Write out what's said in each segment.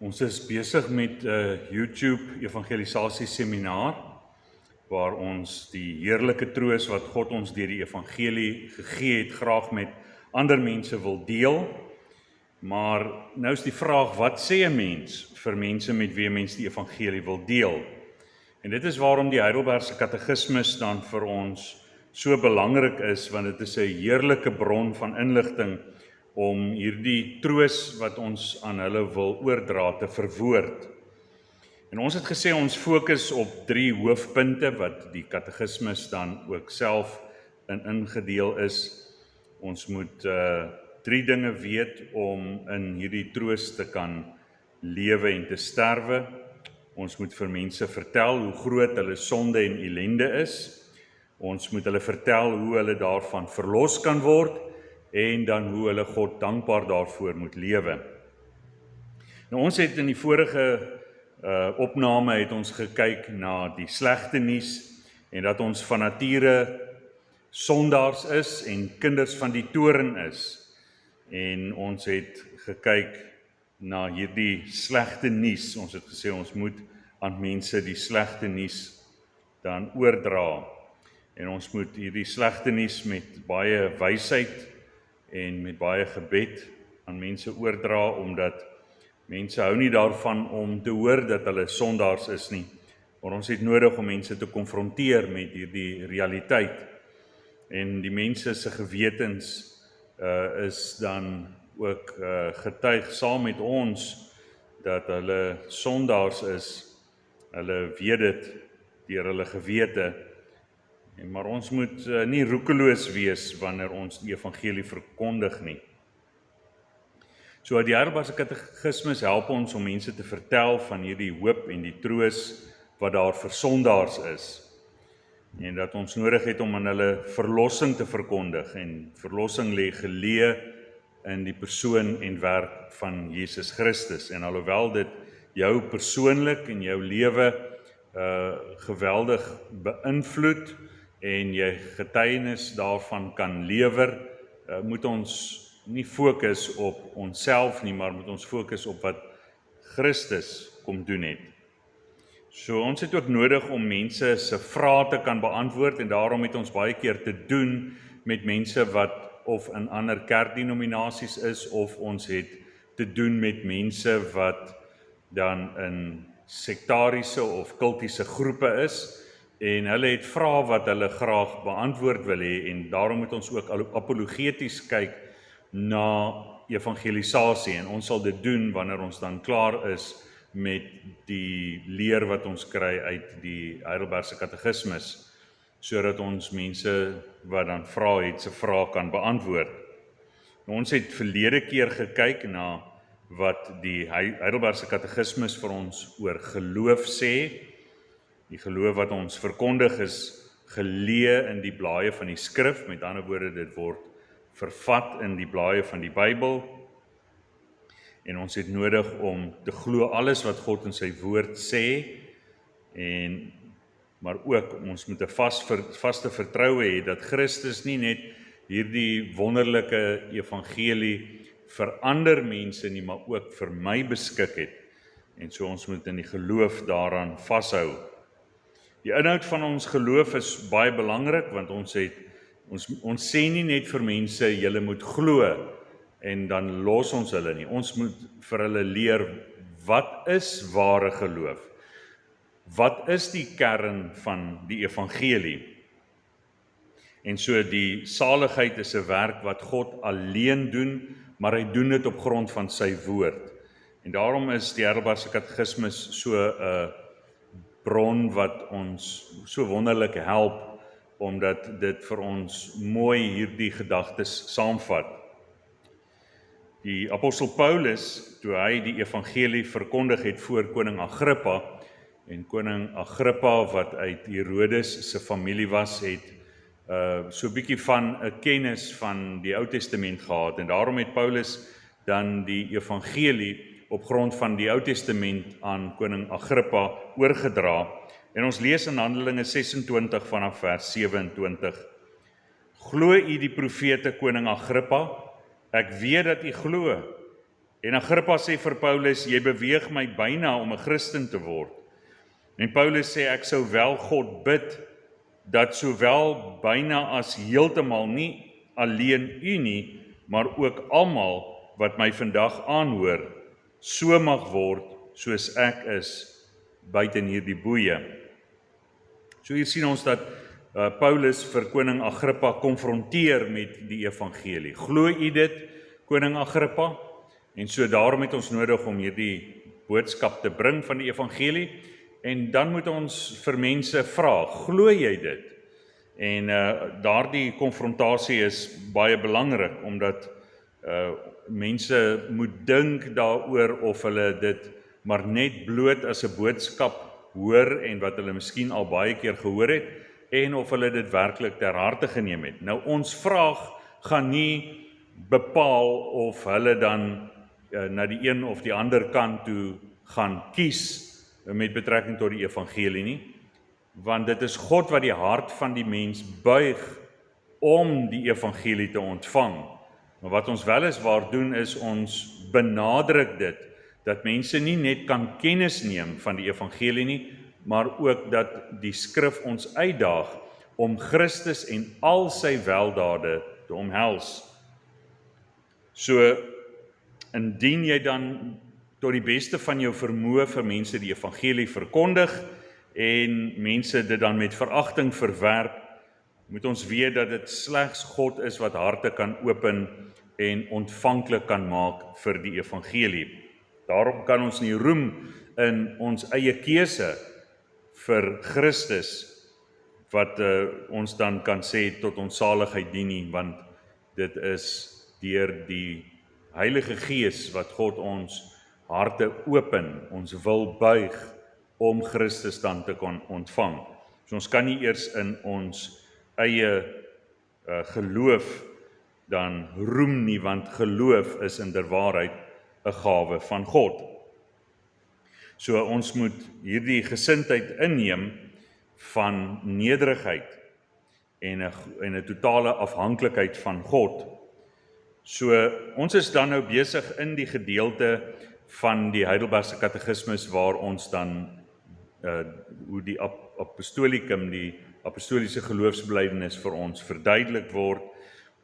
Ons is besig met 'n YouTube evangelisasie seminaar waar ons die heerlike troos wat God ons deur die evangelie gegee het graag met ander mense wil deel. Maar nou is die vraag, wat sê 'n mens vir mense met wie 'n mens die evangelie wil deel? En dit is waarom die Heidelbergse Katekismus dan vir ons so belangrik is, want dit is 'n heerlike bron van inligting om hierdie troos wat ons aan hulle wil oordra te verwoord. En ons het gesê ons fokus op 3 hoofpunte wat die katekismus dan ook self ingedeel is. Ons moet 3 dinge weet om in hierdie troos te kan lewe en te sterwe. Ons moet vir mense vertel hoe groot hulle sonde en ellende is. Ons moet hulle vertel hoe hulle daarvan verlos kan word en dan hoe hulle God dankbaar daarvoor moet lewe. Nou ons het in die vorige opname het ons gekyk na die slegte nuus en dat ons van nature sondaars is en kinders van die toorn is. En ons het gekyk na hierdie slegte nuus. Ons het gesê ons moet aan mense die slegte nuus dan oordra. En ons moet hierdie slegte nuus met baie wysheid en met baie gebed aan mense oordra, omdat mense hou nie daarvan om te hoor dat hulle sondaars is nie. Maar ons het nodig om mense te konfronteer met hierdie realiteit. En die mense se gewetens is dan ook getuig saam met ons dat hulle sondaars is. Hulle weet dit deur hulle gewete. Maar ons moet nie roekeloos wees wanneer ons die evangelie verkondig nie. So die Heidelbergse Katekismus help ons om mense te vertel van hierdie hoop en die troos wat daar vir sondaars is. En dat ons nodig het om aan hulle verlossing te verkondig. En verlossing lê geleë in die persoon en werk van Jesus Christus. En alhoewel dit jou persoonlik en jou lewe geweldig beïnvloed en jy getuienis daarvan kan lewer, moet ons nie fokus op onsself nie, maar moet ons fokus op wat Christus kom doen het. So ons het ook nodig om mense se vrae te kan beantwoord, en daarom het ons baie keer te doen met mense wat of in ander kerkdenominasies is, of ons het te doen met mense wat dan in sektariese of kultiese groepe is, en hulle het vrae wat hulle graag beantwoord wil hê, en daarom moet ons ook apologeties kyk na evangelisasie, en ons sal dit doen wanneer ons dan klaar is met die leer wat ons kry uit die Heidelbergse Katekismus, sodat ons mense wat dan vra het, se vrae kan beantwoord. Ons het verlede keer gekyk na wat die Heidelbergse Katekismus vir ons oor geloof sê. Die geloof wat ons verkondig is geleë in die blaaie van die skrif, met ander woorde, dit word vervat in die blaaie van die Bybel. En ons het nodig om te glo alles wat God in sy woord sê, maar ook ons moet 'n vaste vertroue hê dat Christus nie net hierdie wonderlike evangelie vir ander mense nie, maar ook vir my beskik het. En so ons moet in die geloof daaraan vashou. Die inhoud van ons geloof is baie belangrik, want ons sê nie net vir mense, julle moet glo, en dan los ons hulle nie. Ons moet vir hulle leer, wat is ware geloof? Wat is die kern van die evangelie? En so die saligheid is 'n werk wat God alleen doen, maar hy doen dit op grond van sy woord. En daarom is die Heidelbergse Katekismus so 'n bron wat ons so wonderlik help, omdat dit vir ons mooi hierdie gedagtes saamvat. Die apostel Paulus, toe hy die evangelie verkondig het voor koning Agrippa, en koning Agrippa wat uit Herodes se familie was, het so 'n bietjie van 'n kennis van die Ou Testament gehad, en daarom het Paulus dan die evangelie op grond van die Ou Testament aan koning Agrippa oorgedra. En ons lees in Handelinge 26 vanaf vers 27. Glo u die profete koning Agrippa? Ek weet dat u glo. En Agrippa sê vir Paulus, jy beweeg my byna om 'n Christen te word. En Paulus sê, ek sou wel God bid, dat sowel byna as heeltemal nie alleen u nie, maar ook almal wat my vandag aanhoor, so mag word, soos ek is, buiten hierdie boeye. So hier sien ons dat Paulus vir koning Agrippa konfronteer met die evangelie. Glo u dit, koning Agrippa? En so daarom het ons nodig om hierdie boodskap te bring van die evangelie, en dan moet ons vir mense vra, glo jy dit? En daardie konfrontasie is baie belangrik, omdat mense moet dink daaroor of hulle dit maar net bloot as 'n boodskap hoor en wat hulle miskien al baie keer gehoor het, en of hulle dit werklik ter harte geneem het. Nou ons vraag gaan nie bepaal of hulle dan na die een of die ander kant toe gaan kies met betrekking tot die evangelie nie, want dit is God wat die hart van die mens buig om die evangelie te ontvang. Maar wat ons weliswaar doen is ons benadruk dit, dat mense nie net kan kennis neem van die evangelie nie, maar ook dat die skrif ons uitdaag om Christus en al sy weldade te omhels. So, indien jy dan tot die beste van jou vermoë vir mense die evangelie verkondig en mense dit dan met veragting verwerp, moet ons weet dat dit slegs God is wat harte kan open en ontvanklik kan maak vir die evangelie. Daarom kan ons nie roem in ons eie keuse vir Christus, wat ons dan kan sê tot ons saligheid dien nie, want dit is deur die Heilige Gees wat God ons harte open, ons wil buig om Christus dan te kon ontvang. So ons kan nie eers in ons eie geloof dan roem nie, want geloof is inderwaarheid 'n gawe van God. So ons moet hierdie gesindheid inneem van nederigheid en 'n totale afhanklikheid van God. So ons is dan nou besig in die gedeelte van die Heidelbergse Katekismus waar ons dan hoe die apostolikum, die apostoliese geloofsbelijdenis vir ons verduidelik word,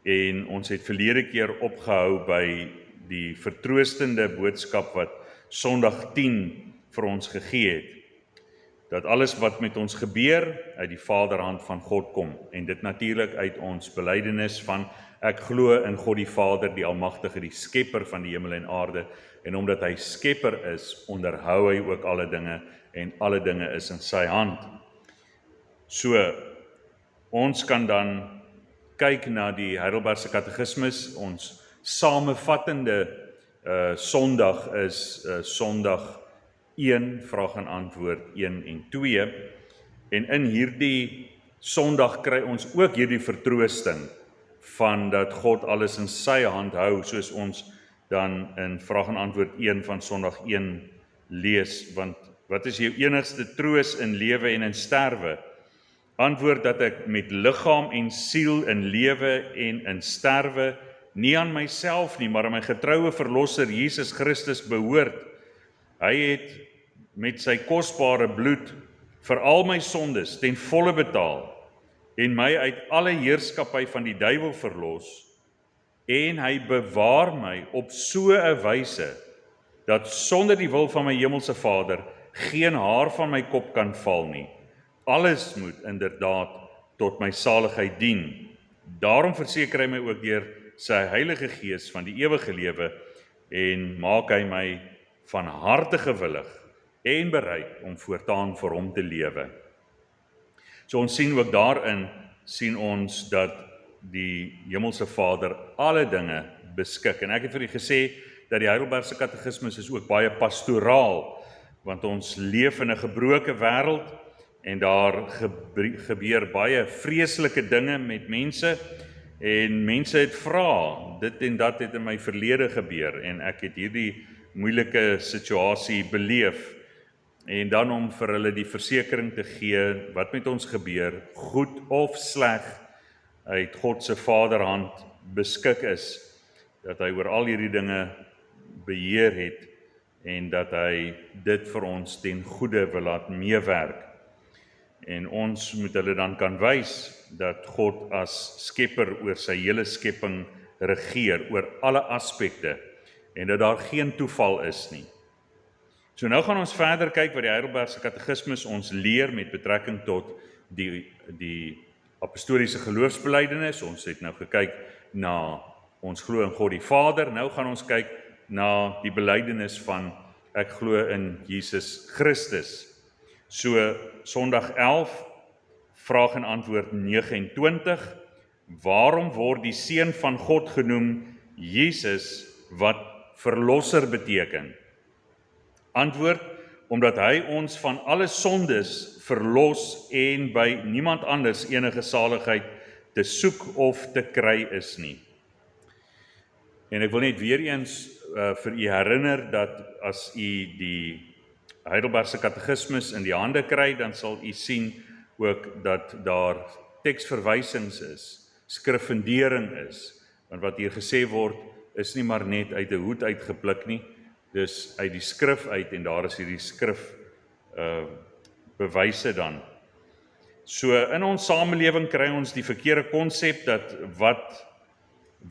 en ons het verlede keer opgehou by die vertroostende boodskap wat Sondag 10 vir ons gegee het, dat alles wat met ons gebeur uit die Vaderhand van God kom, en dit natuurlik uit ons belydenis van ek glo in God die Vader, die Almagtige, die skepper van die hemel en aarde, en omdat hy skepper is, onderhou hy ook alle dinge, en alle dinge is in sy hand. So, ons kan dan kyk na die Heidelbergse Katekismus, ons samevattende Sondag is Sondag 1, vraag en antwoord 1 en 2, en in hierdie Sondag kry ons ook hierdie vertroosting van dat God alles in sy hand hou, soos ons dan in vraag en antwoord 1 van Sondag 1 lees, want wat is jou enigste troos in lewe en in sterwe? Antwoord dat ek met liggaam en siel in lewe en in sterwe nie aan myself nie, maar aan my getroue verlosser Jesus Christus behoort. Hy het met sy kosbare bloed vir al my sondes ten volle betaal en my uit alle heerskappy van die duiwel verlos, en hy bewaar my op so 'n wyse dat sonder die wil van my hemelse Vader geen haar van my kop kan val nie. Alles moet inderdaad tot my saligheid dien. Daarom verseker hy my ook deur sy Heilige Gees van die ewige lewe en maak hy my van harte gewillig en bereid om voortaan vir hom te lewe. So ons sien ook daarin, sien ons dat die hemelse Vader alle dinge beskik. En ek het vir u gesê dat die Heidelbergse Katekismus is ook baie pastoraal, want ons leef in 'n gebroke wêreld en daar gebeur baie vreeslike dinge met mense, en mense het vra, dit en dat het in my verlede gebeur, en ek het hierdie moeilike situasie beleef, en dan om vir hulle die versekering te gee, wat met ons gebeur, goed of sleg, uit God se Vaderhand beskik is, dat hy oor al hierdie dinge beheer het en dat hy dit vir ons ten goeie wil laat meewerk. En ons moet hulle dan kan wys dat God as skepper oor sy hele skepping regeer, oor alle aspekte, en dat daar geen toeval is nie. So nou gaan ons verder kyk wat die Heidelbergse Katekismus ons leer met betrekking tot die apostoliese geloofsbelijdenis. Ons het nou gekyk na ons glo in God die Vader, nou gaan ons kyk na die belydenis van ek glo in Jesus Christus. So Sondag 11, vraag en antwoord 29, waarom word die Seun van God genoem Jesus wat verlosser beteken? Antwoord, omdat hy ons van alle sondes verlos en by niemand anders enige saligheid te soek of te kry is nie. En ek wil net weer eens vir u herinner dat as u die Heidelbergse Katekismus in die hande kry, dan sal u sien ook dat daar teksverwysings is, skriffundering is, want wat hier gesê word is nie maar net uit 'n hoed uitgepluk nie, dis uit die skrif uit en daar is hierdie skrif bewyse dan. So in ons samelewing kry ons die verkeerde konsep dat wat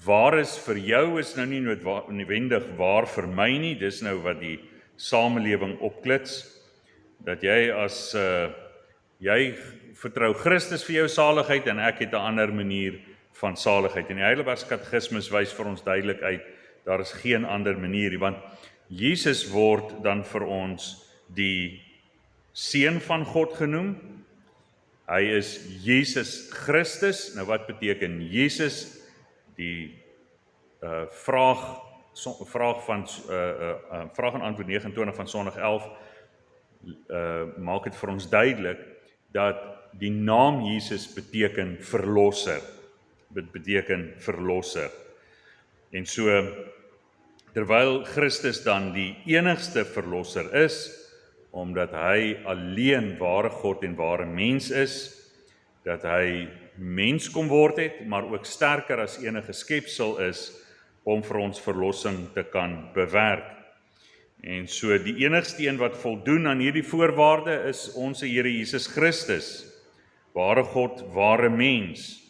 waar is vir jou is nou nie noodwendig waar vir my nie, dis nou wat die samelewing opklits, dat jy as jy vertrou Christus vir jou saligheid en ek het 'n ander manier van saligheid. En die Heidelbergse Katekismus wys vir ons duidelik uit, daar is geen ander manier nie, want Jesus word dan vir ons die Seun van God genoem. Hy is Jesus Christus. Nou wat beteken Jesus? Die vraag en antwoord 29 van Sondag 11 maak dit vir ons duidelik dat die naam Jesus beteken verlosser. Dit beteken verlosser. En so terwyl Christus dan die enigste verlosser is, omdat hy alleen ware God en ware mens is, dat hy mens kom word het, maar ook sterker as enige skepsel is, om vir ons verlossing te kan bewerk. En so die enigste een wat voldoen aan hierdie voorwaarde is ons Here Jesus Christus, ware God, ware mens.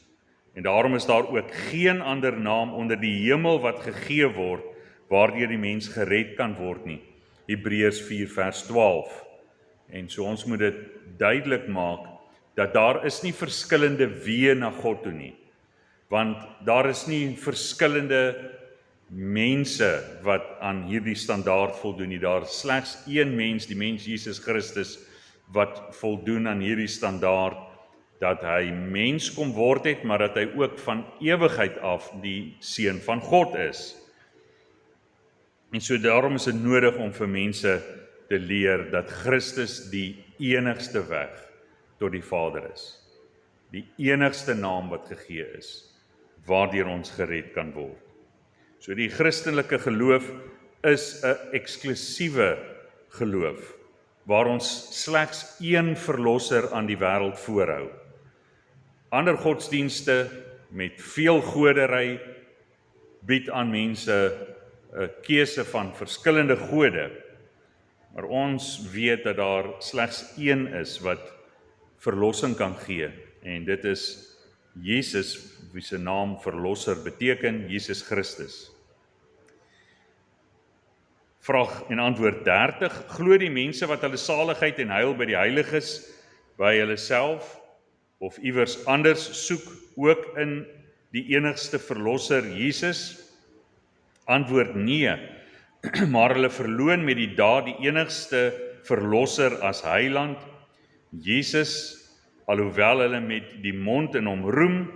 En daarom is daar ook geen ander naam onder die hemel wat gegee word, waardeur die mens gered kan word nie. Hebreërs 4 vers 12. En so ons moet dit duidelik maak, dat daar is nie verskillende weë na God toe nie. Want daar is nie verskillende mense wat aan hierdie standaard voldoen nie. Daar is slegs een mens, die mens Jesus Christus, wat voldoen aan hierdie standaard, dat hy mens kom word het, maar dat hy ook van ewigheid af die Seun van God is. En so daarom is dit nodig om vir mense te leer dat Christus die enigste weg tot die Vader is. Die enigste naam wat gegee is, waardeur ons gered kan word. So die Christelike geloof is 'n eksklusiewe geloof, waar ons slegs een verlosser aan die wêreld voorhou. Ander godsdienste met veel godery bied aan mense 'n keuse van verskillende gode, maar ons weet dat daar slegs een is wat verlossing kan gee, en dit is Jesus, wie se naam verlosser beteken, Jesus Christus. Vraag en antwoord 30, glo die mense wat hulle saligheid en heil by die heiliges, by hulle self of iewers anders soek, ook in die enigste verlosser Jesus? Antwoord nee, maar hulle verloon met die daad die enigste verlosser as heiland, Jesus, alhoewel hulle met die mond in hom roem.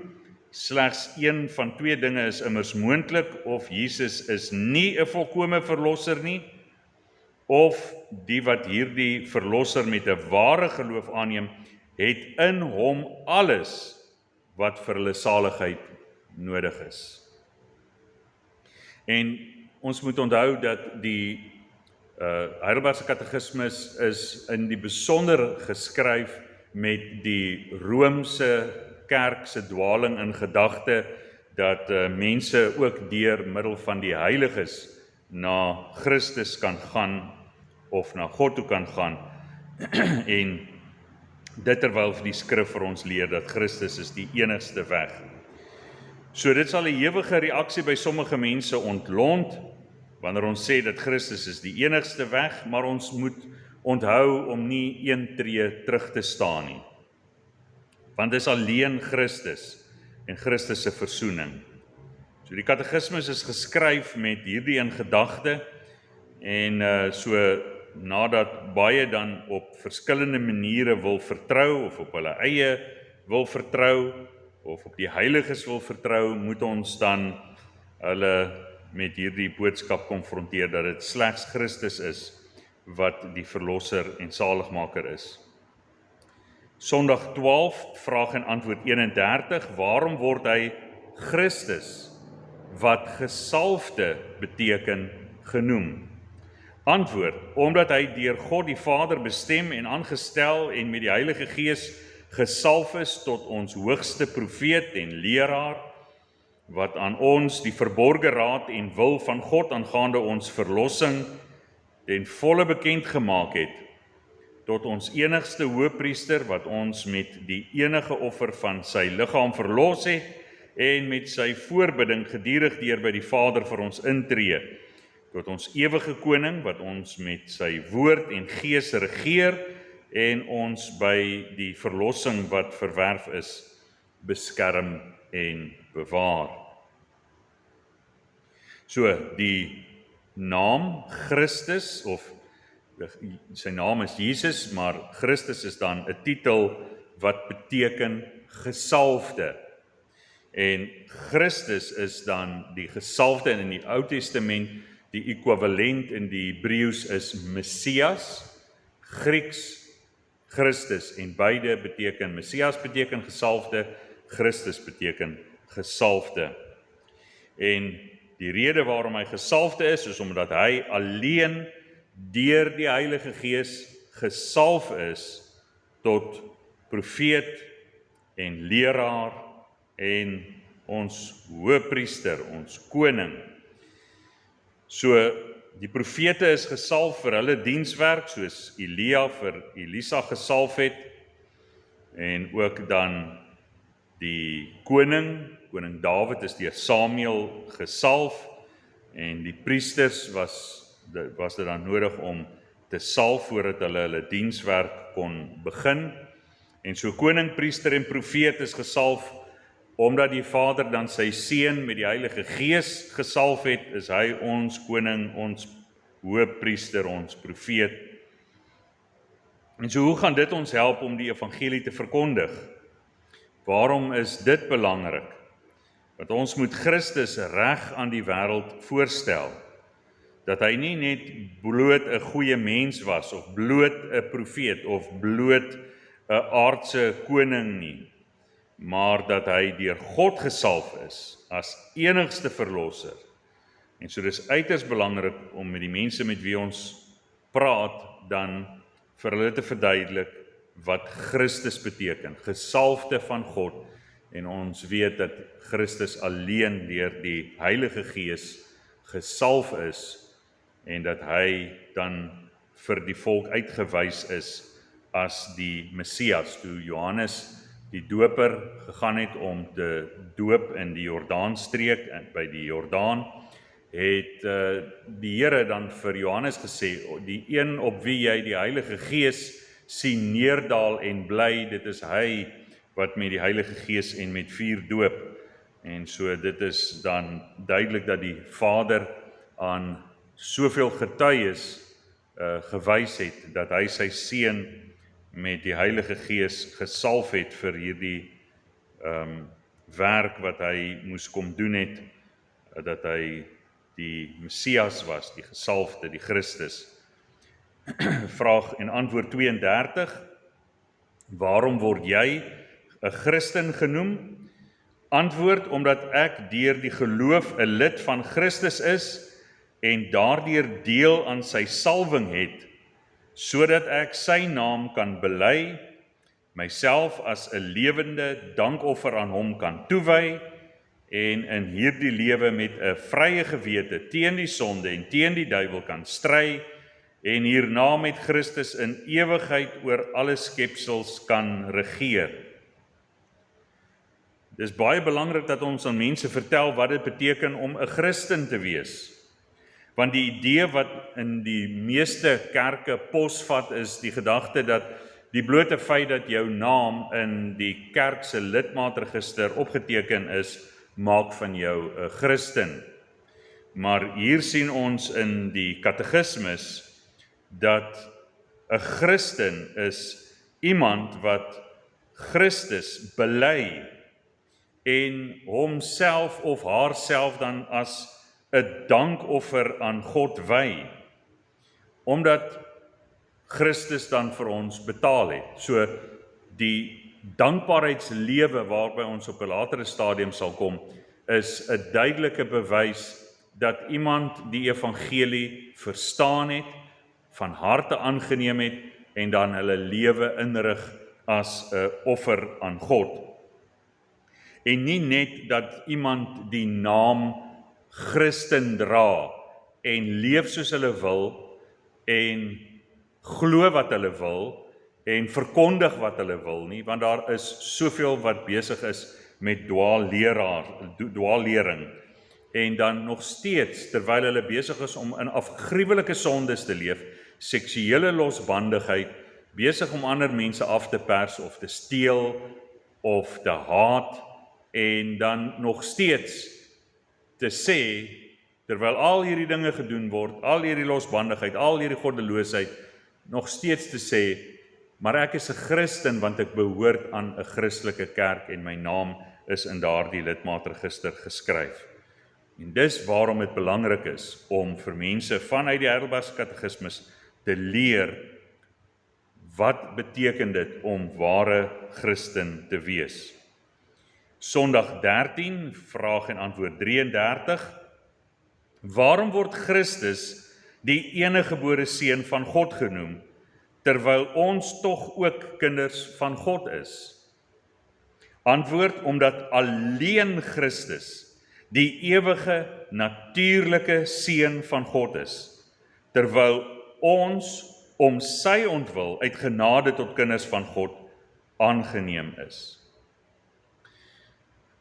Slegs een van twee dinge is immers moontlik, of Jesus is nie 'n volkome verlosser nie, of die wat hierdie verlosser met 'n ware geloof aanneem, het in hom alles wat vir hulle saligheid nodig is. En ons moet onthou dat die Heidelbergse Katekismus is in die besonder geskryf met die Romeinse kerk se dwaling in gedagte, dat mense ook deur middel van die heiliges na Christus kan gaan of na God toe kan gaan en dit terwyl die skrif vir ons leer dat Christus is die enigste weg. So dit sal 'n ewige reaksie by sommige mense ontlont wanneer ons sê dat Christus is die enigste weg, maar ons moet onthou om nie een tree terug te staan nie. Want dis alleen Christus en Christus se versoening. So die katekismus is geskryf met hierdie in gedagte en so nadat baie dan op verskillende maniere wil vertrou of op hulle eie wil vertrou of op die heiliges wil vertrou, moet ons dan hulle met hierdie boodskap konfronteer dat dit slegs Christus is wat die verlosser en saligmaker is. Sondag 12, vraag en antwoord 31, waarom word hy Christus, wat gesalfde beteken, genoem? Antwoord, omdat hy deur God die Vader bestem en aangestel en met die Heilige Gees gesalf is tot ons hoogste profeet en leraar, wat aan ons die verborge raad en wil van God aangaande ons verlossing ten volle bekend gemaak het, tot ons enigste hoëpriester wat ons met die enige offer van sy liggaam verlos het en met sy voorbidding gedurig deur by die Vader vir ons intree, tot ons ewige koning wat ons met sy woord en gees regeer en ons by die verlossing wat verwerf is, beskerm en bewaar. So, die naam Christus, of sy naam is Jesus, maar Christus is dan 'n titel wat beteken gesalfde. En Christus is dan die gesalfde, en in die Ou Testament die ekwivalent in die Hebreëus is Messias, Grieks Christus, en beide beteken, Messias beteken gesalfde, Christus beteken gesalfde. En die rede waarom hy gesalfde is omdat hy alleen deur die Heilige Gees gesalf is tot profeet en leraar en ons hoëpriester, ons koning. So, die profete is gesalf vir hulle dienswerk, soos Elia vir Elisa gesalf het, en ook dan die koning Dawid is deur Samuel gesalf, en die priesters was dit dan nodig om te salf voordat hulle dienswerk kon begin. En so koning, priester en profeet is gesalf, omdat die Vader dan sy seun met die Heilige Gees gesalf het, is hy ons koning, ons hoëpriester, ons profeet. En so hoe gaan dit ons help om die evangelie te verkondig? Waarom is dit belangrik? Want ons moet Christus reg aan die wêreld voorstel, dat hy nie net bloot 'n goeie mens was, of bloot 'n profeet, of bloot 'n aardse koning nie, maar dat hy deur God gesalf is as enigste verlosser. En so dis uiters belangrik om met die mense met wie ons praat, dan vir hulle te verduidelik wat Christus beteken, gesalfde van God, en ons weet dat Christus alleen deur die Heilige Gees gesalf is, en dat hy dan vir die volk uitgewys is as die Messias. Toe Johannes die doper gegaan het om te doop in die Jordaanstreek, by die Jordaan, het die Here dan vir Johannes gesê, die een op wie jy die Heilige Gees sien neerdal en bly, dit is hy wat met die Heilige Gees en met vuur doop. En so dit is dan duidelik dat die Vader aan soveel getuies gewys het, dat hy sy seun met die Heilige Gees gesalf het vir hierdie werk wat hy moes kom doen het, dat hy die Messias was, die gesalfde, die Christus. Vraag en antwoord 32, waarom word jy 'n Christen genoem? Antwoord, omdat ek deur die geloof 'n lid van Christus is en daardeur deel aan sy salwing het, sodat ek sy naam kan bely, myself as 'n lewende dankoffer aan hom kan toewy en in hierdie lewe met 'n vrye gewete teen die sonde en teen die duiwel kan stry en hierna met Christus in ewigheid oor alle skepsels kan regeer. Dis baie belangrik dat ons aan mense vertel wat dit beteken om 'n Christen te wees. Want die idee wat in die meeste kerke posvat is die gedagte dat die blote feit dat jou naam in die kerk se lidmaatregister opgeteken is, maak van jou 'n Christen. Maar hier sien ons in die katekismes dat 'n Christen is iemand wat Christus bely en homself of haarself dan as 'n dankoffer aan God wy, omdat Christus dan vir ons betaal het. So die dankbaarheidslewe waarby ons op 'n latere stadium sal kom, is 'n duidelike bewys dat iemand die evangelie verstaan het, van harte aangeneem het en dan hulle lewe inrig as 'n offer aan God. En nie net dat iemand die naam Christen dra en leef soos hulle wil en glo wat hulle wil en verkondig wat hulle wil nie, want daar is soveel wat besig is met dwaallering en dan nog steeds, terwyl hulle besig is om in afgruwelike sondes te leef, seksuele losbandigheid, besig om ander mense af te pers of te steel of te haat, en dan nog steeds te sê, terwyl al hierdie dinge gedoen word, al hierdie losbandigheid, al hierdie goddeloosheid, nog steeds te sê, maar ek is 'n Christen want ek behoort aan 'n Christelike kerk en my naam is in daardie lidmaatregister geskryf. En dis waarom dit belangrik is om vir mense vanuit die Heidelbergse Katekismes te leer wat beteken dit om ware Christen te wees. Sondag 13, vraag en antwoord 33. Waarom word Christus die eniggebore seun van God genoem, terwyl ons tog ook kinders van God is? Antwoord, omdat alleen Christus die ewige natuurlike seun van God is, terwyl ons om sy ontwil uit genade tot kinders van God aangeneem is.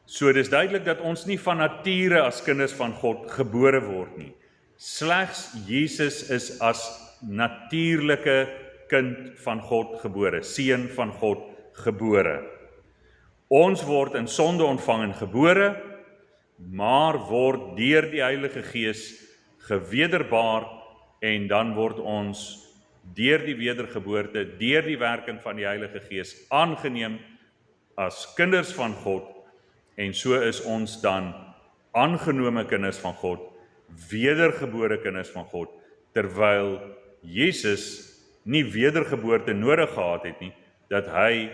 So dis duidelik dat ons nie van nature as kinders van God gebore word nie. Slegs Jesus is as natuurlike kind van God gebore, seun van God gebore. Ons word in sonde ontvang en gebore, maar word deur die Heilige Gees gewederbaar en dan word ons deur die wedergeboorte, deur die werking van die Heilige Gees aangeneem as kinders van God. En so is ons dan aangenome kinders van God, wedergebore kinders van God, terwyl Jesus nie wedergeboorte nodig gehad het nie, dat hy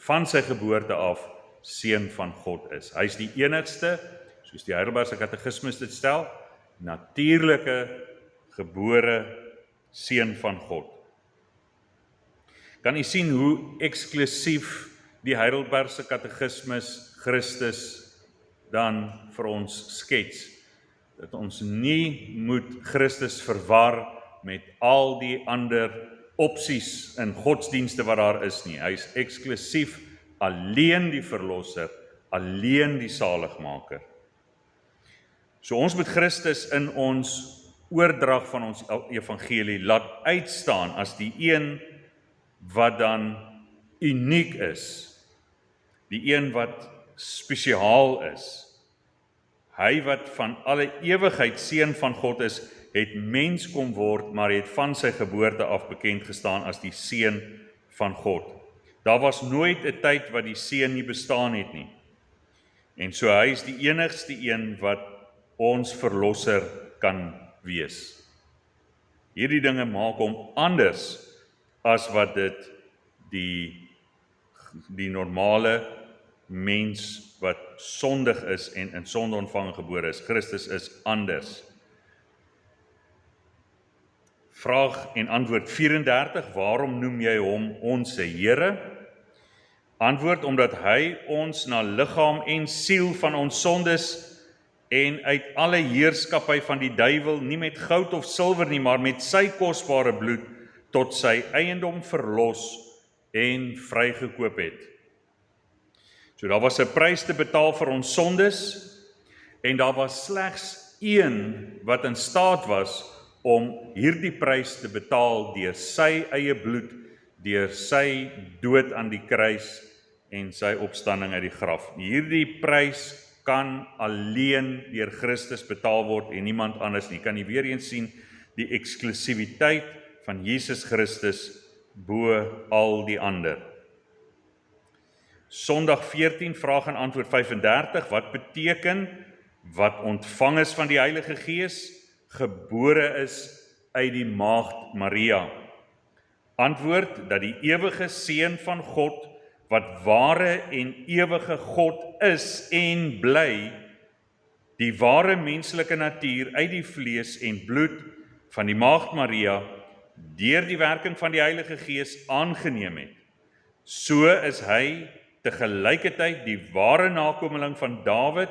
van sy geboorte af seun van God is. Hy is die enigste, soos die Heidelbergse Katekismes dit stel, natuurlike gebore seun van God. Kan u sien hoe eksklusief die Heidelbergse Katekismes Christus dan vir ons skets, dat ons nie moet Christus verwar met al die ander opsies in godsdienste wat daar is nie. Hy is eksklusief alleen die verlosser, alleen die saligmaker. So ons moet Christus in ons oordrag van ons evangelie laat uitstaan as die een wat dan uniek is, die een wat spesiaal is. Hy wat van alle ewigheid seun van God is, het mens kom word, maar het van sy geboorte af bekend gestaan as die seun van God. Daar was nooit 'n tyd wat die seun nie bestaan het nie. En so hy is die enigste een wat ons verlosser kan wees. Hierdie dinge maak hom anders as wat dit die normale mens wat sondig is en in sonde ontvang gebore is. Christus is anders. Vraag en antwoord 34, waarom noem jy hom ons Here? Antwoord, omdat hy ons na liggaam en siel van ons sondes en uit alle heerskappy van die duiwel nie met goud of silwer nie, maar met sy kosbare bloed tot sy eiendom verlos en vrygekoop het. So daar was 'n prys te betaal vir ons sondes en daar was slegs een wat in staat was om hierdie prys te betaal deur sy eie bloed, deur sy dood aan die kruis en sy opstanding uit die graf. Hierdie prys kan alleen deur Christus betaal word en niemand anders nie. Kan jy weer eens sien die eksklusiwiteit van Jesus Christus bo al die ander. Sondag 14, vraag en antwoord 35, wat beteken wat ontvang is van die Heilige Gees, gebore is uit die maagd Maria? Antwoord, dat die ewige Seun van God, wat ware en ewige God is en bly, die ware menslike natuur uit die vlees en bloed van die maagd Maria, deur die werking van die Heilige Gees aangeneem het. So is hy tegelykertyd die ware nakomeling van Dawid,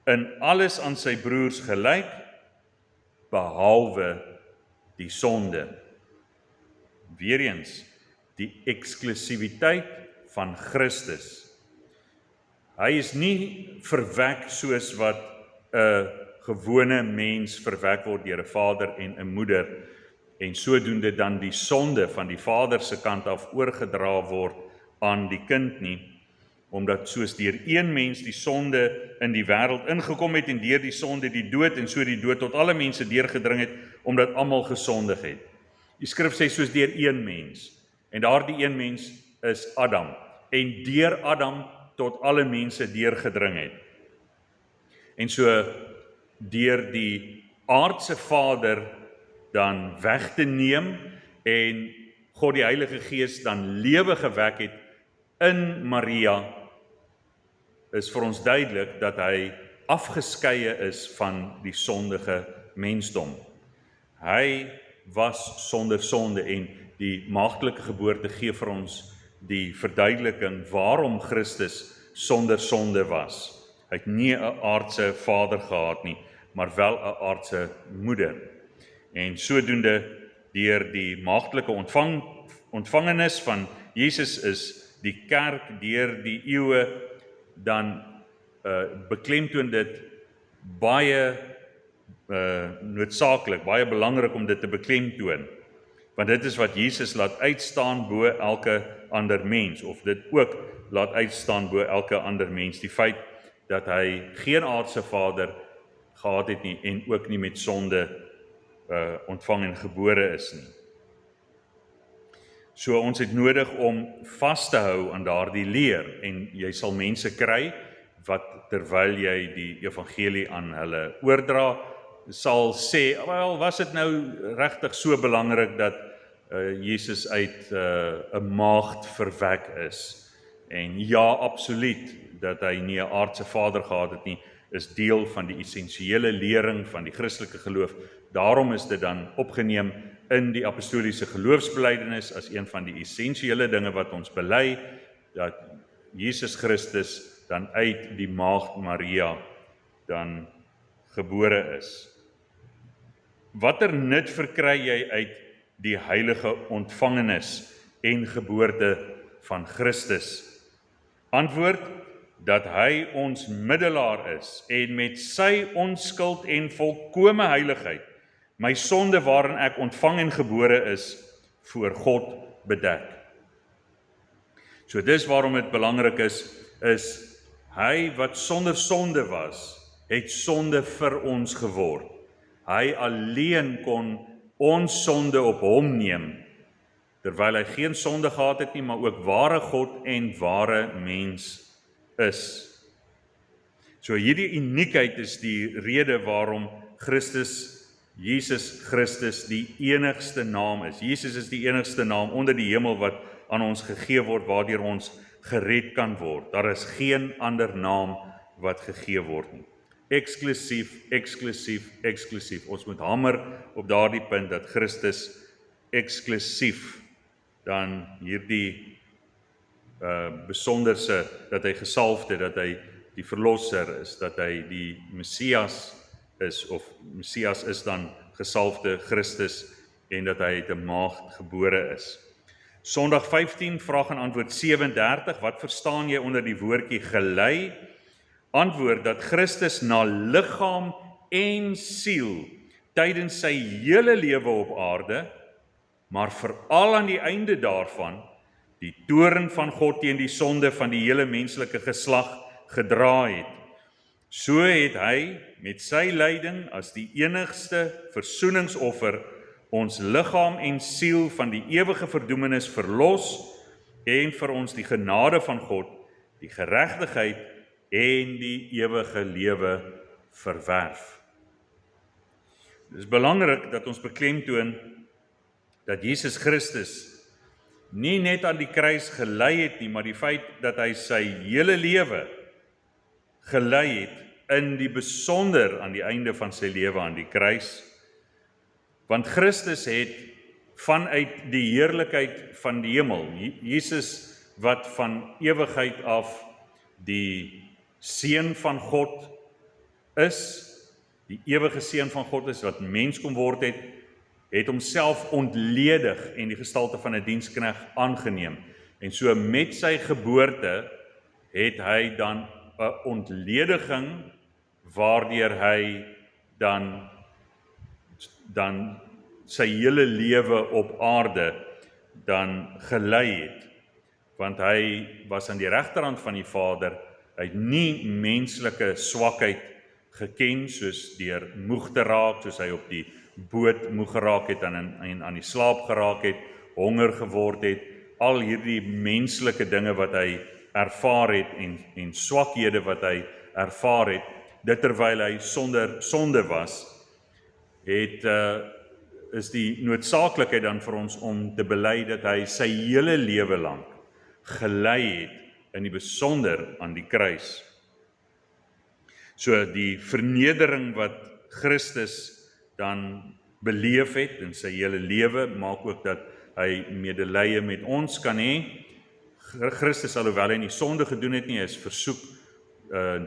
in alles aan sy broers gelyk, behalwe die sonde. Weereens, die eksklusiwiteit van Christus. Hy is nie verwek soos wat 'n gewone mens verwek word deur 'n vader en 'n moeder, en sodoende dan die sonde van die vader se kant af oorgedra word aan die kind nie, omdat soos deur een mens die sonde in die wêreld ingekom het en deur die sonde die dood en so die dood tot alle mense deurgedring het, omdat almal gesondig het. Die skrif sê soos deur een mens, en daardie een mens is Adam, en deur Adam tot alle mense deurgedring het. En so deur die aardse Vader dan weg te neem en God die Heilige Gees dan lewe gewek het in Maria, is vir ons duidelik dat hy afgeskeie is van die sondige mensdom. Hy was sonder sonde en die maagdelike geboorte gee vir ons die verduideliking waarom Christus sonder sonde was. Hy het nie 'n aardse vader gehad nie, maar wel 'n aardse moeder. En sodoende deur die maagdelike ontvangenis van Jesus is die kerk deur die eeue dan beklemtoon dit baie noodsaaklik, baie belangrik om dit te beklemtoon. Want dit is wat Jesus laat uitstaan bo elke ander mens, of dit ook laat uitstaan bo elke ander mens, die feit dat hy geen aardse vader gehad het nie en ook nie met sonde ontvang en gebore is nie. So ons het nodig om vas te hou aan daardie leer, en jy sal mense kry wat terwyl jy die evangelie aan hulle oordra, sal sê, wel, was dit nou regtig so belangrik dat Jesus uit 'n maagd verwek is? En ja, absoluut, dat hy nie 'n aardse vader gehad het nie, is deel van die essensiële lering van die Christelike geloof. Daarom is dit dan opgeneem in die apostoliese geloofsbelijdenis as een van die essensiële dinge wat ons bely, dat Jesus Christus dan uit die maagd Maria dan gebore is. Watter nut verkry jy uit die heilige ontvangenis en geboorte van Christus? Antwoord, dat hy ons middelaar is en met sy onskuld en volkome heiligheid my sonde waarin ek ontvang en gebore is, voor God bedek. So dis waarom dit belangrik is hy wat sonder sonde was, het sonde vir ons geword. Hy alleen kon ons sonde op hom neem, terwyl hy geen sonde gehad het nie, maar ook ware God en ware mens is. So hierdie uniekheid is die rede waarom Jesus Christus die enigste naam is. Jesus is die enigste naam onder die hemel wat aan ons gegee word, waardeur ons gered kan word. Daar is geen ander naam wat gegee word nie. Eksklusief, eksklusief, eksklusief. Ons moet hamer op daardie punt dat Christus eksklusief dan hierdie besonderse, dat hy gesalfde, dat hy die verlosser is, dat hy die Messias is, of Messias is dan gesalfde Christus, en dat hy uit 'n maagd gebore is. Sondag 15, vraag en antwoord 37, wat verstaan jy onder die woordjie gelei? Antwoord dat Christus na liggaam en siel tydens sy hele lewe op aarde, maar veral aan die einde daarvan, die toorn van God teen die sonde van die hele menslike geslag gedra het. So het hy met sy lyding as die enigste versoeningsoffer ons liggaam en siel van die ewige verdoemenis verlos en vir ons die genade van God, die geregtigheid en die ewige lewe verwerf. Dit is belangrik dat ons beklemtoon dat Jesus Christus nie net aan die kruis gelei het nie, maar die feit dat hy sy hele lewe gelei het, in die besonder aan die einde van sy lewe aan die kruis. Want Christus het vanuit die heerlikheid van die hemel, Jesus wat van ewigheid af die Seun van God is, die ewige Seun van God is, wat mens kom word het homself ontledig en die gestalte van 'n diensknegt aangeneem. En so met sy geboorte het hy dan 'n ontlediging waardeur hy dan sy hele lewe op aarde dan gelei het. Want hy was aan die regterhand van die Vader, hy het nie menslike swakheid geken, soos deur moeg te raak, soos hy op die boot moeg geraak het en aan die slaap geraak het, honger geword het, al hierdie menslike dinge wat hy ervaar het en swakhede wat hy ervaar het, dit terwyl hy sonder sonde was, is die noodsaaklikheid dan vir ons om te bely dat hy sy hele lewe lank gelei het in die besonder aan die kruis. So die vernedering wat Christus dan beleef het in sy hele lewe, maak ook dat hy medelee met ons kan hê. Christus, alhoewel hy nie sonde gedoen het nie, is versoek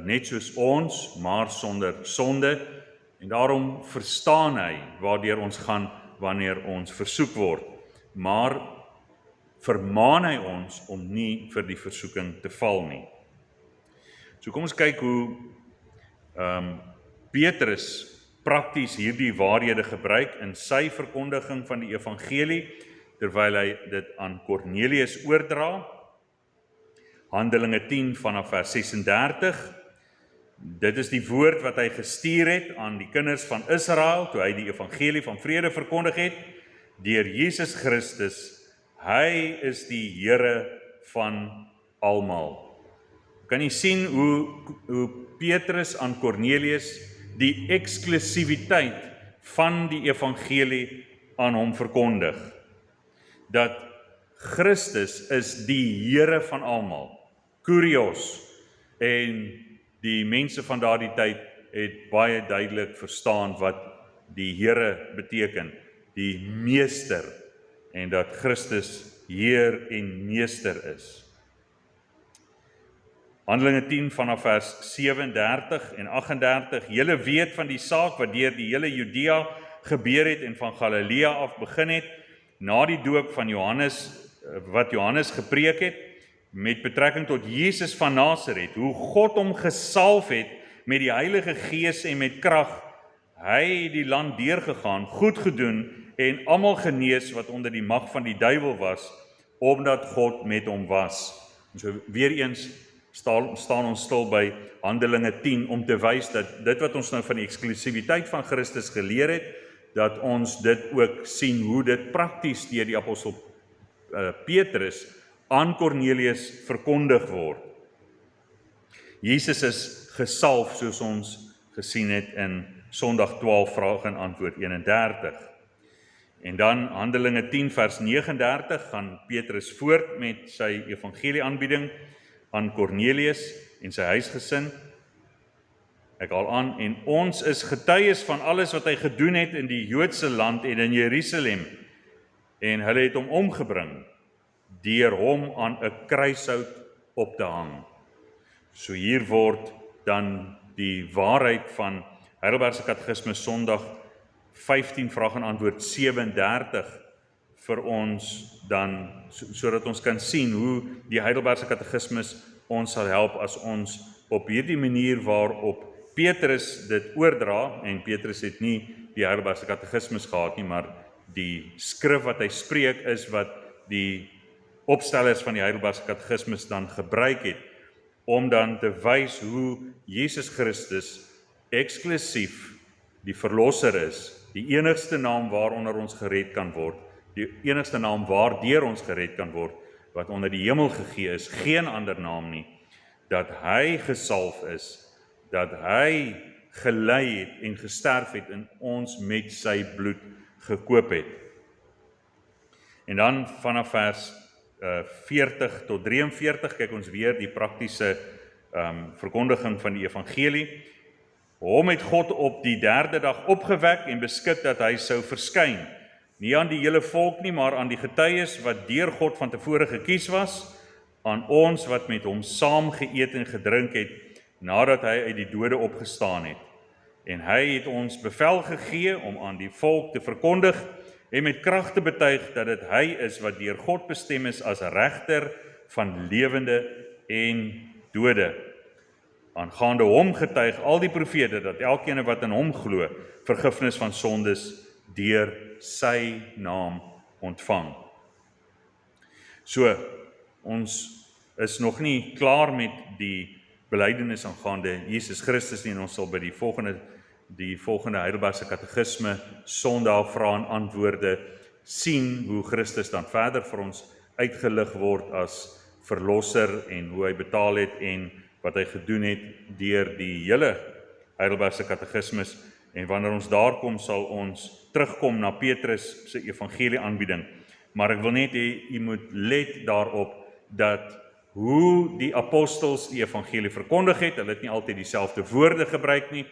net soos ons, maar sonder sonde, en daarom verstaan hy waardeur ons gaan wanneer ons versoek word, maar vermaan hy ons om nie vir die versoeking te val nie. So kom ons kyk hoe Petrus prakties hierdie waarhede gebruik in sy verkondiging van die evangelie, terwyl hy dit aan Kornelius oordra. Handelinge 10 vanaf vers 36, dit is die woord wat hy gestuur het aan die kinders van Israel, toe hy die evangelie van vrede verkondig het, deur Jesus Christus, hy is die Here van almal. Kan jy sien hoe Petrus aan Kornelius die eksklusiwiteit van die evangelie aan hom verkondig, dat Christus is die Here van almal, Kurios, en die mense van daardie tyd het baie duidelik verstaan wat die Here beteken, die meester, en dat Christus Heer en Meester is. Handelinge 10 vanaf vers 37 en 38, julle weet van die saak wat deur die hele Judea gebeur het en van Galilea af begin het, na die doop van Johannes, wat Johannes gepreek het, met betrekking tot Jesus van Nasaret, hoe God hom gesalf het met die Heilige Gees en met krag, hy het die land deurgegaan, goed gedoen en almal genees wat onder die mag van die duiwel was, omdat God met hom was. En so weer eens staan ons stil by Handelinge 10 om te wys dat dit wat ons nou van die eksklusiwiteit van Christus geleer het, dat ons dit ook sien hoe dit prakties deur die apostel Petrus aan Kornelius verkondig word. Jesus is gesalf soos ons gesien het in Sondag 12 vraag en antwoord 31. En dan Handelinge 10 vers 39 gaan Petrus voort met sy evangelieaanbieding aan Kornelius en sy huisgesin. Ek haal aan, en ons is getuies van alles wat hy gedoen het in die Joodse land en in Jerusalem, en hulle het hom omgebring. deur hom aan 'n kruishout op te hang. So hier word dan die waarheid van Heidelbergse Katekismes Sondag 15 vraag en antwoord 37 vir ons dan, sodat ons kan sien hoe die Heidelbergse Katekismes ons sal help as ons op hierdie manier waarop Petrus dit oordra, en Petrus het nie die Heidelbergse Katekismes gehad nie, maar die skrif wat hy spreek is wat die opstellers van die Heidelbergse Katekismes dan gebruik het, om dan te wys hoe Jesus Christus eksklusief die verlosser is, die enigste naam waaronder ons gered kan word, die enigste naam waardeur ons gered kan word, wat onder die hemel gegee is, geen ander naam nie, dat hy gesalf is, dat hy gelei het en gesterf het en ons met sy bloed gekoop het. En dan vanaf vers 40 tot 43 kyk ons weer die praktiese verkondiging van die evangelie. Hom het God op die 3de dag opgewek en beskik dat hy sou verskyn, nie aan die hele volk nie, maar aan die getuies wat deur God van tevore gekies was, aan ons wat met hom saam geëet en gedrink het, nadat hy uit die dode opgestaan het. En hy het ons bevel gegee om aan die volk te verkondig en met krag te betuig dat dit hy is wat deur God bestem is as regter van lewende en dode. Aangaande hom getuig al die profete dat elkeen wat in hom glo vergifnis van sondes deur sy naam ontvang. So, ons is nog nie klaar met die belydenis aangaande Jesus Christus nie, en ons sal by die volgende Heidelbergse Katekisme Sondag vrae en antwoorde sien hoe Christus dan verder vir ons uitgelig word as verlosser en hoe hy betaal het en wat hy gedoen het deur die hele Heidelbergse Katekismes. En wanneer ons daar kom, sal ons terugkom na Petrus se evangelie aanbieding. Maar ek wil net hê jy moet let daarop dat hoe die apostels die evangelie verkondig het, hulle het nie altyd dieselfde woorde gebruik nie.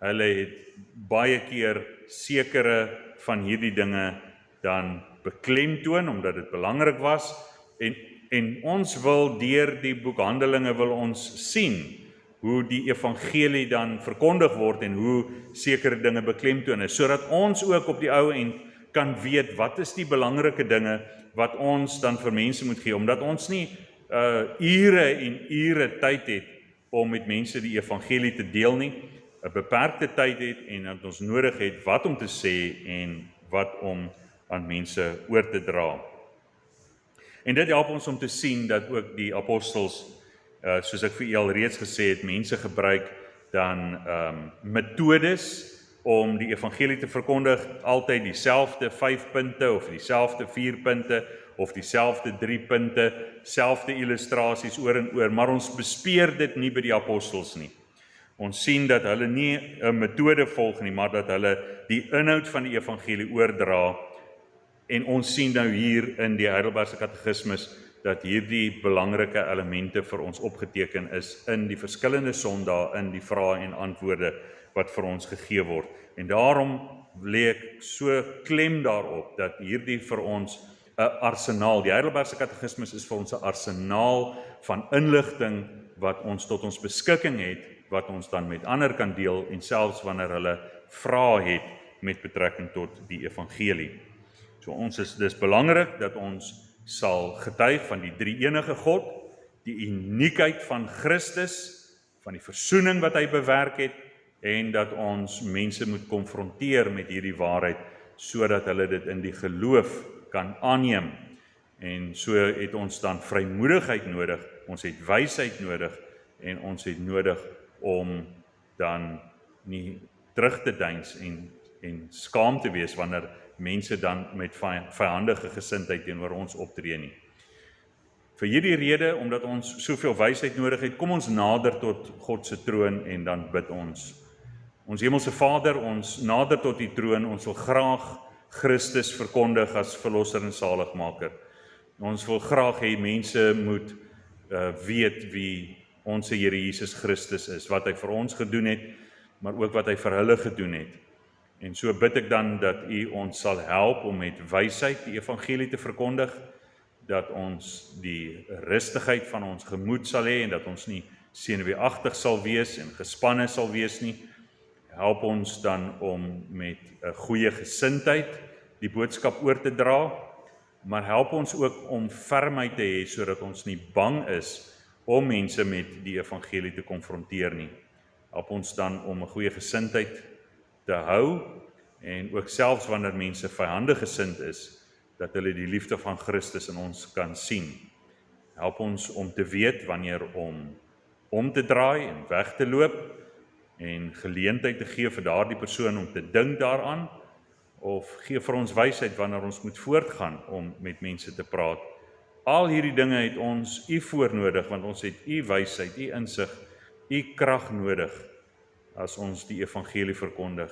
Hulle het baie keer sekere van hierdie dinge dan beklemtoon omdat dit belangrik was, en ons wil deur die boek Handelinge wil ons sien hoe die evangelie dan verkondig word en hoe sekere dinge beklemtoon is, sodat ons ook op die ou end kan weet wat is die belangrike dinge wat ons dan vir mense moet gee, omdat ons nie ure en ure tyd het om met mense die evangelie te deel nie, 'n beperkte tyd het en dat ons nodig het wat om te sê en wat om aan mense oor te dra. En dit help ons om te sien dat ook die apostels, soos ek vir julle al reeds gesê het, mense gebruik dan metodes om die evangelie te verkondig, altyd dieselfde 5 punte of dieselfde 4 punte of dieselfde 3 punte, selfde illustrasies oor en oor, maar ons bespeer dit nie by die apostels nie. Ons sien dat hulle nie 'n metode volg nie, maar dat hulle die inhoud van die evangelie oordra. En ons sien nou hier in die Heidelbergse Katekismes dat hierdie belangrike elemente vir ons opgeteken is in die verskillende sondae, in die vrae en antwoorde wat vir ons gegee word. En daarom lê ek so klem daarop dat hierdie vir ons 'n arsenaal, die Heidelbergse Katekismes is vir ons 'n arsenaal van inligting wat ons tot ons beskikking het, wat ons dan met ander kan deel en selfs wanneer hulle vrae het met betrekking tot die evangelie. So dis belangrik dat ons sal getuig van die drie-enige God, die uniekheid van Christus, van die versoening wat hy bewerk het, en dat ons mense moet konfronteer met hierdie waarheid, sodat hulle dit in die geloof kan aanneem. En so het ons dan vrymoedigheid nodig, ons het wysheid nodig, en ons het nodig om dan nie terug te deins en skaam te wees wanneer mense dan met vyandige gesindheid teenoor ons optree nie. Vir hierdie rede, omdat ons soveel wysheid nodig het, kom ons nader tot God se troon en dan bid ons. Ons Hemelse Vader, ons nader tot die troon, ons wil graag Christus verkondig as verlosser en saligmaker. Ons wil graag hê mense moet weet wie ons Here Jesus Christus is, wat hy vir ons gedoen het, maar ook wat hy vir hulle gedoen het. En so bid ek dan dat U ons sal help om met wysheid die evangelie te verkondig, dat ons die rustigheid van ons gemoed sal hê en dat ons nie senuweeagtig sal wees en gespanne sal wees nie. Help ons dan om met 'n goeie gesindheid die boodskap oor te dra, maar help ons ook om fermheid te hê sodat ons nie bang is om mense met die evangelie te konfronteer nie. Help ons dan om 'n goeie gesindheid te hou en ook selfs wanneer mense vyandig gesind is, dat hulle die liefde van Christus in ons kan sien. Help ons om te weet wanneer om te draai en weg te loop en geleentheid te gee vir daardie persoon om te dink daaraan, of gee vir ons wysheid wanneer ons moet voortgaan om met mense te praat. Al hierdie dinge het ons u voornodig, want ons het u wysheid, u insig, u krag nodig as ons die evangelie verkondig.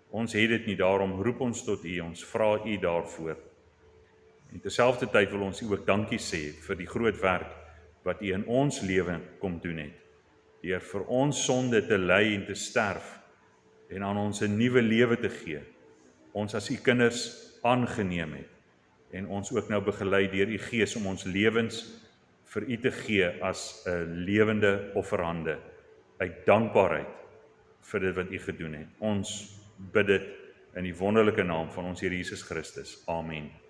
Ons het dit nie, daarom roep ons tot u, ons vra u daarvoor. En terselfdertyd wil ons u ook dankie sê vir die groot werk wat u in ons lewe kom doen het. Deur vir ons sonde te ly en te sterf en aan ons 'n nuwe lewe te gee. Ons as u kinders aangeneem het en ons ook nou begelei deur u Gees om ons lewens vir u te gee as 'n lewende offerhande uit dankbaarheid vir dit wat u gedoen het. Ons bid dit in die wonderlike naam van ons Here Jesus Christus. Amen.